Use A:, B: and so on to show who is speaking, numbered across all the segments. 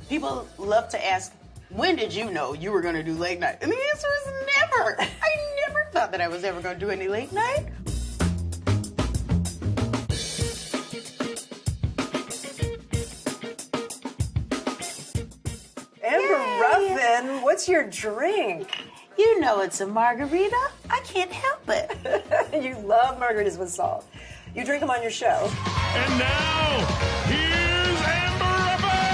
A: People love to ask, when did you know you were going to do late night? And the answer is never. I never thought that I was ever going to do any late night.
B: Amber Ruffin, what's your drink?
A: You know it's a margarita. I can't help it.
B: You love margaritas with salt. You drink them on your show.
C: And now, here's Amber Ruffin!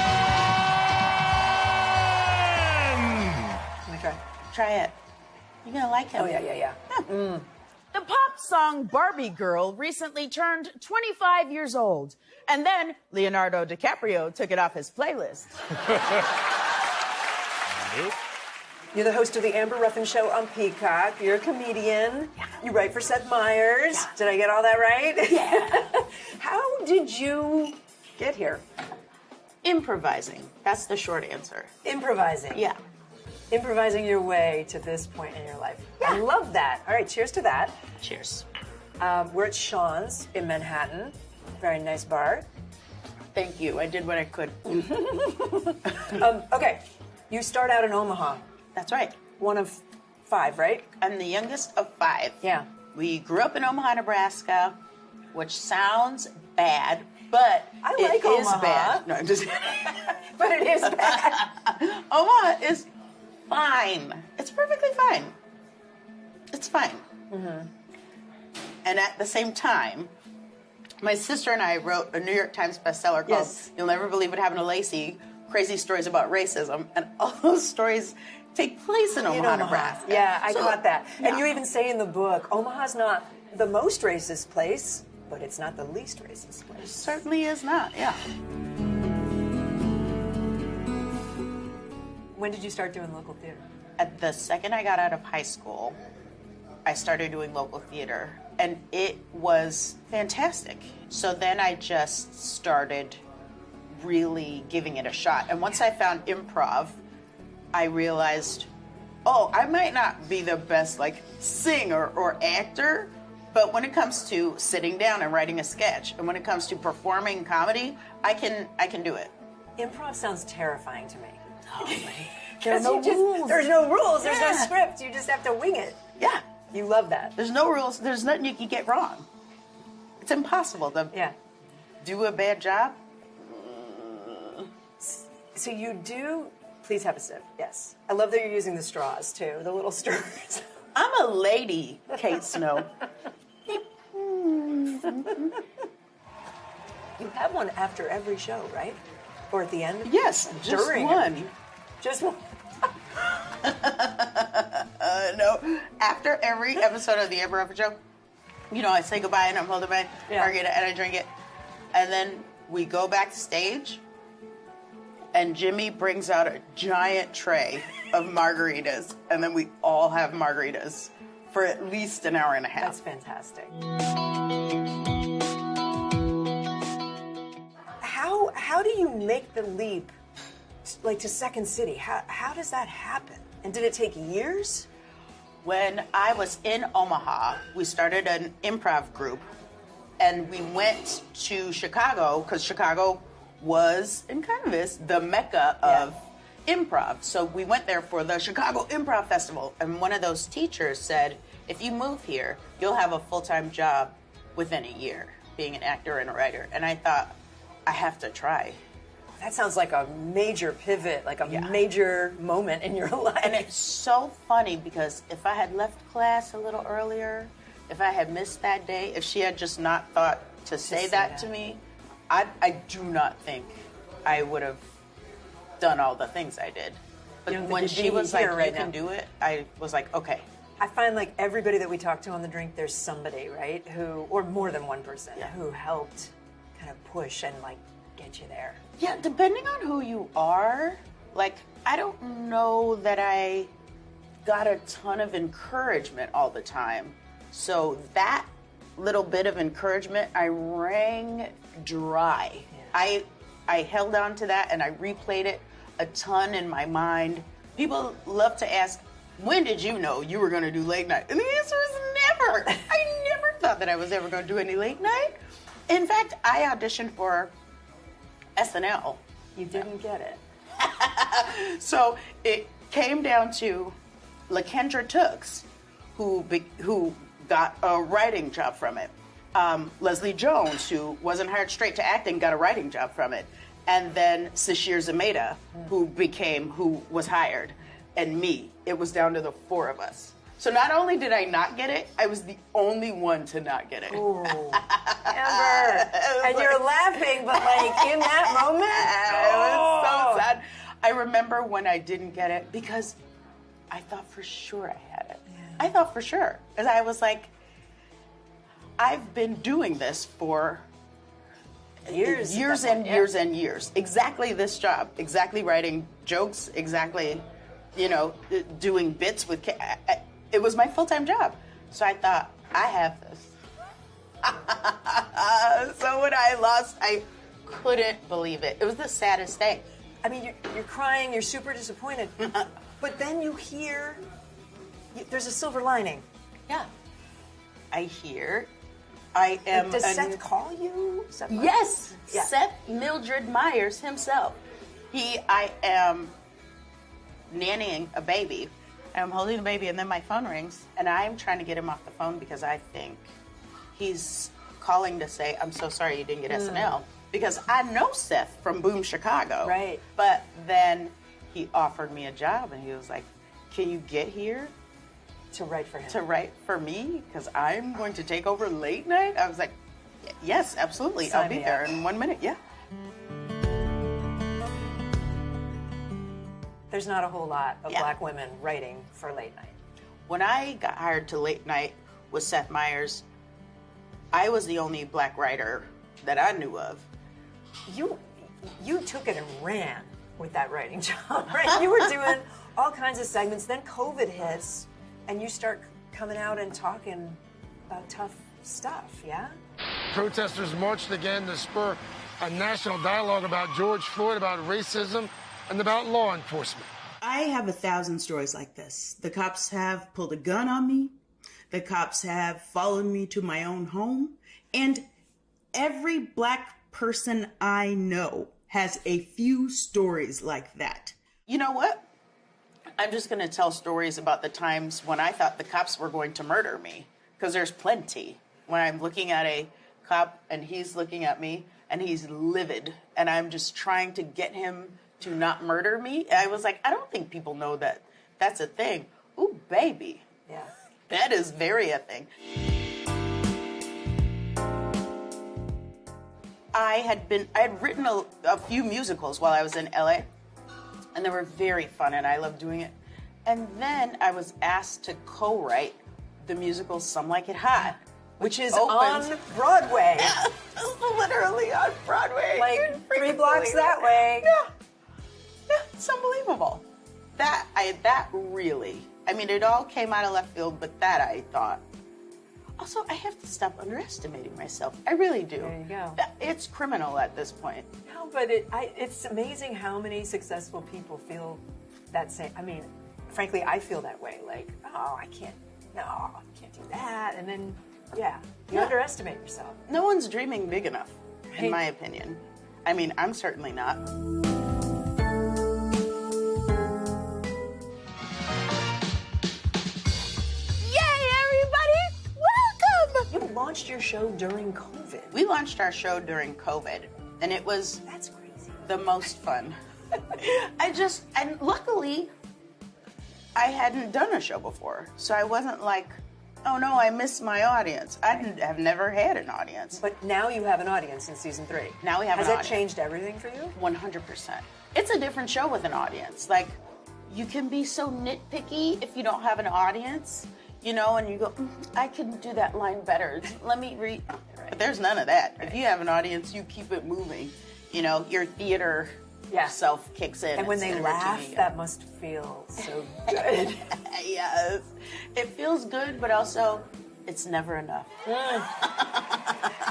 B: Let me try.
A: Try it. You're going to like him.
B: Oh, yeah.
D: The pop song Barbie Girl recently turned 25 years old. And then Leonardo DiCaprio took it off his playlist.
C: Nope.
B: You're the host of the Amber Ruffin Show on Peacock. You're a comedian.
A: Yeah.
B: You write for Seth Meyers. Yeah. Did I get all that right?
A: Yeah.
B: How did you get here?
A: Improvising. That's the short answer.
B: Improvising.
A: Yeah.
B: Improvising your way to this point in your life.
A: Yeah.
B: I love that. All right, cheers to that.
A: Cheers.
B: We're at Sean's in Manhattan. Very nice bar.
A: Thank you. I did what I could.
B: Okay, you start out in Omaha.
A: That's right.
B: One of 5, right?
A: I'm the youngest of 5.
B: Yeah.
A: We grew up in Omaha, Nebraska, which sounds bad, but
B: I like
A: it is
B: Omaha.
A: bad. No, I'm just
B: But it is bad.
A: Omaha is fine. It's perfectly fine. It's fine. Mm-hmm. And at the same time, my sister and I wrote a New York Times bestseller called
B: Yes.
A: You'll Never Believe What Happened to Lacey, Crazy Stories About Racism, and all those stories take place in Omaha, Nebraska.
B: Yeah, I got that.
A: Yeah.
B: And you even say in the book, Omaha's not the most racist place, but it's not the least racist place.
A: Certainly is not, yeah.
B: When did you start doing local theater?
A: At the second I got out of high school, I started doing local theater, and it was fantastic. So then I just started really giving it a shot. And once I found improv, I realized, oh, I might not be the best singer or actor, but when it comes to sitting down and writing a sketch, and when it comes to performing comedy, I can do it.
B: Improv sounds terrifying to me.
A: There's no rules.
B: There's no rules. There's no
A: Yeah.
B: script. You just have to wing it.
A: Yeah.
B: You love that.
A: There's no rules. There's nothing you can get wrong. It's impossible to
B: Yeah.
A: do a bad job.
B: So you do. Please have a sip. Yes. I love that you're using the straws too, the little stirrers.
A: I'm a lady, Kate Snow.
B: You have one after every show, right? Or at the end?
A: Yes, just
B: During
A: one.
B: Just one.
A: No, after every episode of the Amber Ruffin Show, I say goodbye and I'm holding my margarita and I drink it. And then we go backstage and Jimmy brings out a giant tray of margaritas and then we all have margaritas for at least an hour and a half.
B: That's fantastic. How do you make the leap, to Second City? How does that happen? And did it take years?
A: When I was in Omaha, we started an improv group, and we went to Chicago because Chicago was and kind of is the mecca of improv. So we went there for the Chicago Improv Festival, and one of those teachers said, if you move here, you'll have a full-time job within a year, being an actor and a writer. And I thought, I have to try.
B: That sounds like a major pivot, like a major moment in your life.
A: And it's so funny because if I had left class a little earlier, if I had missed that day, if she had just not thought to say that to me, I do not think I would have done all the things I did. But when she was like, you can do it, I was like, okay.
B: I find everybody that we talk to on The Drink, there's somebody, right, who, or more than one person, who helped kind of push and get you there.
A: Yeah, depending on who you are, I don't know that I got a ton of encouragement all the time. So that little bit of encouragement, I wrung dry. Yeah. I held on to that and I replayed it a ton in my mind. People love to ask, when did you know you were going to do late night? And the answer is never. I never thought that I was ever going to do any late night. In fact, I auditioned for SNL.
B: You didn't get it.
A: So it came down to LaKendra Tooks, who got a writing job from it. Leslie Jones, who wasn't hired straight to acting, got a writing job from it. And then Sashir Zameda, who was hired, and me. It was down to the four of us. So not only did I not get it, I was the only one to not get it.
B: Ooh, Amber. And you're laughing, but like in that moment,
A: it was so sad. I remember when I didn't get it because I thought for sure I had it. Yeah. I thought for sure. Because I was like, I've been doing this for years and years and years. Exactly this job. Exactly writing jokes. Exactly, doing bits with it was my full-time job. So I thought, I have this. So when I lost, I couldn't believe it. It was the saddest thing.
B: I mean, you're crying, you're super disappointed. But then you hear, there's a silver lining.
A: Yeah. I hear, I am...
B: Does Seth call you?
A: Yes.
B: Yeah.
A: Seth Mildred Meyers himself. I am nannying a baby. I'm holding the baby, and then my phone rings, and I'm trying to get him off the phone because I think he's calling to say, I'm so sorry you didn't get SNL. Because I know Seth from Boom Chicago.
B: Right.
A: But then he offered me a job, and he was like, can you get here?
B: To write for him.
A: To write for me? Because I'm going to take over late night? I was like, yes, absolutely.
B: Sign
A: I'll be
B: me
A: there
B: up.
A: in 1 minute. Yeah.
B: There's not a whole lot of black women writing for late night.
A: When I got hired to late night with Seth Meyers, I was the only black writer that I knew of.
B: You took it and ran with that writing job, right? You were doing all kinds of segments. Then COVID hits, and you start coming out and talking about tough stuff, yeah?
E: Protesters marched again to spur a national dialogue about George Floyd, about racism, and about law enforcement.
F: I have 1,000 stories like this. The cops have pulled a gun on me. The cops have followed me to my own home. And every black person I know has a few stories like that.
A: You know what? I'm just going to tell stories about the times when I thought the cops were going to murder me. Because there's plenty. When I'm looking at a cop and he's looking at me and he's livid and I'm just trying to get him to not murder me. I was like, I don't think people know that that's a thing. Ooh, baby.
B: Yeah.
A: That is very a thing. I had written a few musicals while I was in LA, and they were very fun, and I loved doing it. And then I was asked to co-write the musical Some Like It Hot,
B: which is on Broadway.
A: Yeah, literally on Broadway.
B: Like 3 blocks that way.
A: Yeah, it's unbelievable. That really, I mean, it all came out of left field, but that I thought. Also, I have to stop underestimating myself. I really do.
B: There you go.
A: It's criminal at this point.
B: No, but it's amazing how many successful people feel that same. I mean, frankly, I feel that way. Like, oh, I can't do that. And then, you underestimate yourself.
A: No one's dreaming big enough, in my opinion. I mean, I'm certainly not.
B: Launched your show during COVID.
A: We launched our show during COVID, and it was
B: that's crazy.
A: The most fun. And luckily, I hadn't done a show before, so I wasn't like, oh no, I missed my audience. I have never had an audience.
B: But now you have an audience in season 3.
A: Now we have an audience.
B: Has that changed everything for you?
A: 100%. It's a different show with an audience. Like, you can be so nitpicky if you don't have an audience. And you go, I can do that line better. Let me read. But there's none of that. Right. If you have an audience, you keep it moving. Your theater self kicks in.
B: And when they laugh, that must feel so good.
A: Yes. It feels good, but also, it's never enough.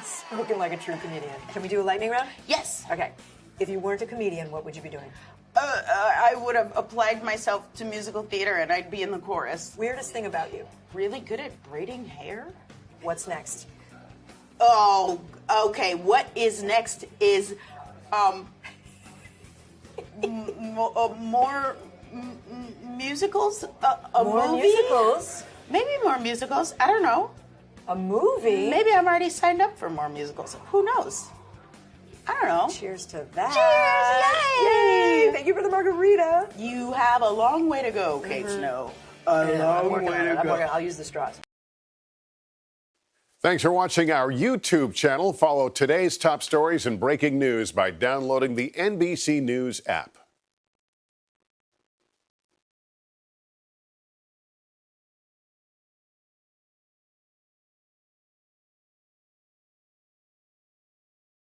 B: Spoken like a true comedian. Can we do a lightning round?
A: Yes.
B: Okay. If you weren't a comedian, what would you be doing?
A: I would have applied myself to musical theater, and I'd be in the chorus.
B: Weirdest thing about you?
A: Really good at braiding hair?
B: What's next?
A: Oh, okay. What is next is, more musicals?
B: More
A: movie?
B: musicals?
A: Maybe more musicals. I don't know.
B: A movie?
A: Maybe I'm already signed up for more musicals. Who knows? I don't know.
B: Cheers to that.
A: Cheers! Yay!
B: Thank you for the margarita.
A: You have a long way to go, Kate Snow. A long way to go.
B: I'll use the straws.
G: Thanks for watching our YouTube channel. Follow today's top stories and breaking news by downloading the NBC News app.